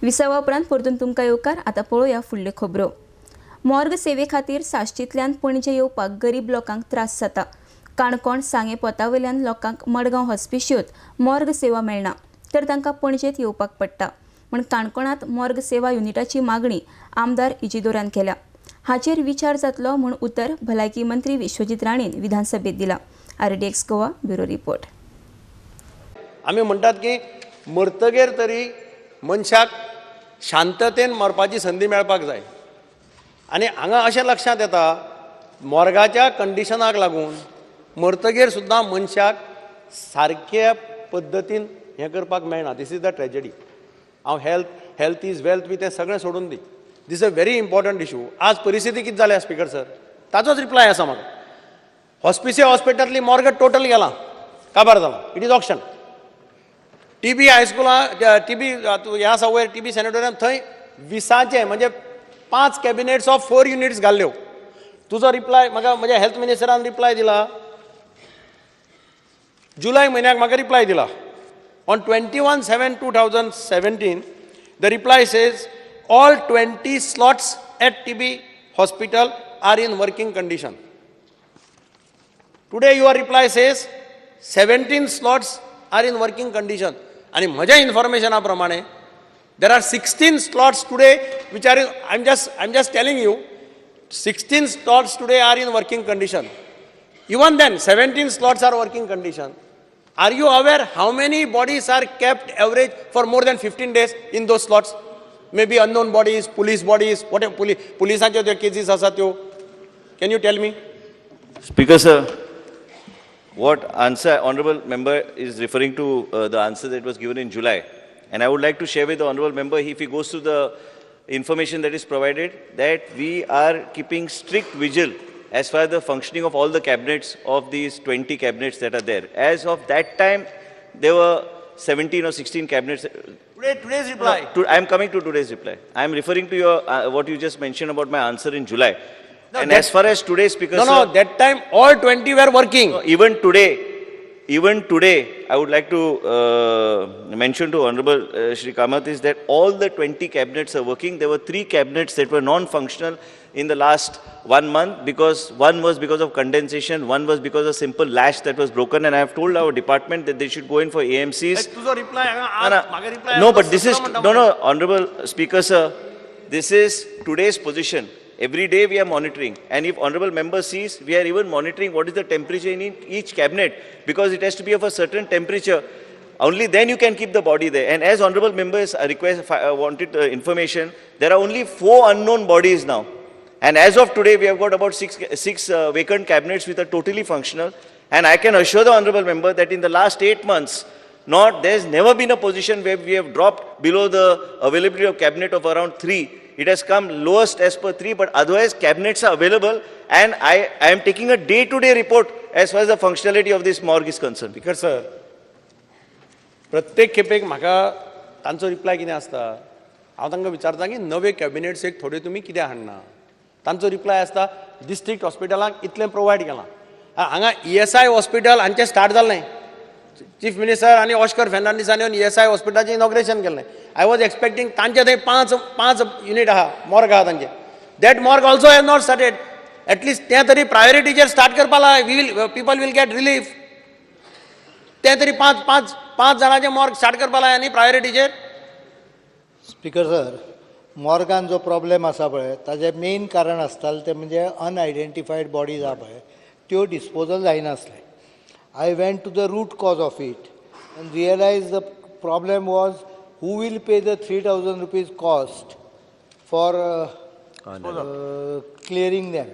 विसावा उपरांत परतून तुमकां येवकार. आतां पळोवया फुडल्यो खबरो. मॉर्ग सेवे खातीर साश्टींतल्यान पणजे येवपाक गरीब लोकांक त्रास जाता. काणकोण सांगे पोतावयल्यान लोकांक मडगांव हॉस्पिशियोत मॉर्ग सेवा मेळना, तर तांकां पणजेत येवपाक पडटा. म्हण काणकोणांत मॉर्ग सेवा युनिटाची मागणी आमदार इजिदोरान केल्या. हाचेर विचार जातलो म्हूण उतर भलायकी मंत्री विश्वजीत राणेन विधानसभेत दिला. RDX Goa bureau report. आमी म्हणटात की मरतगेर तरी मनशाक शांततेन मरपाची संदी मेळपाक जाय. आनी हांगा अशें लक्षांत येता मॉर्गाच्या कंडिशनाक लागून मरतगेर सुद्दां मनशाक सारक्या पद्दतीन हें करपाक मेळना. This is the tragedy. हांव हेल्थ इज वेल्थ बी तें सगळें सोडून दी. This is a very important issue. आज परिस्थिती कितें जाल्या स्पीकर सर, ताचोच रिप्लाय आसा म्हाका. हॉस्पिसियो हॉस्पिटलांतली मॉर्ग टोटल गेलां, काबार जालां. It is auction. TB हायस्कुलां TB हें आसा वयर TB सॅनेटोरियम, थंय 20 म्हणजे 5 कॅबिनेट्स ऑफ 4 युनिट्स घाल्ल्यो. तुजो रिप्लाय म्हाका म्हज्या हेल्थ मिनिस्टरान रिप्लाय दिला, जुलय म्हयन्याक म्हाका रिप्लाय दिला. On 21/7/2017 the reply says all 20 slots at TB hospital are in working condition. Today your reply says 17 slots are in working condition. And म्हज्या इन्फॉर्मेशना प्रमाणे there are 16 slots today which are in, I'm just telling you, 16 slots today are in working condition. Even then 17 slots are working condition. Are you aware how many bodies are kept average for more than 15 days in those slots? Maybe unknown bodies, police bodies, whatever, policeanच्यो ज्यो cases आसात त्यो. Can you tell me? Speaker sir, what answer honourable member is referring to the answer that was given in July, and I would like to share with the honourable member, if he goes to the information that is provided, that we are keeping strict vigil as far as the functioning of all the cabinets of these 20 cabinets that are there. As of that time, there were 17 or 16 cabinets. Today's reply. No, I am coming to today's reply. I am referring to your what you just mentioned about my answer in July. No, and as far as today's speaker, no, that time all 20 were working. No, even today, I would like to mention to Honorable Shri Kamath is that all the 20 cabinets are working. There were 3 cabinets that were non-functional in the last 1 month, because one was because of condensation, one was because of simple lash that was broken, and I have told our department that they should go in for AMCs. No, but this is no, Honorable Speaker sir, this is today's position. Every day we are monitoring, and if honourable member sees, we are even monitoring what is the temperature in each cabinet, because it has to be of a certain temperature. Only then you can keep the body there. And as honourable members wanted information, there are only 4 unknown bodies now. And as of today, we have got about 6 vacant cabinets which are totally functional. And I can assure the honourable member that in the last 8 months, there's never been a position where we have dropped below the availability of cabinet of around 3. It has come lowest as per 3, but otherwise cabinets are available, and I am taking a day-to-day report as far as the functionality of this morgue is concerned. Speaker sir, प्रत्येक खेपेक म्हाका तांचो reply कितें आसता, हांव तांकां विचारता की नवे कॅबिनेट्स एक थोडे तुमी कित्याक हाडना. तांचो रिप्लाय आसता डिस्ट्रिक्ट हॉस्पिटलांक इतलें प्रोवायड केलां. हांगा ESI हॉस्पिटल हांचे स्टार्ट जालें. चीफ मिनिस्टर आनी ऑस्कर फेर्नांडीसांनी येवन ESI हॉस्पिटलाचें इनॉग्रेशन केलें. आय वॉज एक्सपेक्टिंग तांचे थंय 5 युनिट आहा, मॉर्ग आहा तांचे. That morgue also has not started. At least तें तरी प्रायोरिटीचेर स्टार्ट करपा लाय. People will get relief. तें तरी 5 जाणांचे मॉर्ग स्टार्ट करपा लाय आनी प्रायोरिटीचेर. स्पीकर सर, मॉर्गान जो प्रॉब्लेम आसा पळय, ताजें मेन कारण आसतालें तें म्हणजे अनआयडेंटिफायड बॉडीज आहा पळय, त्यो disposal जायनासले. I went to the root cause of it and realized the problem was who will pay the 3,000 rupees cost for clearing them.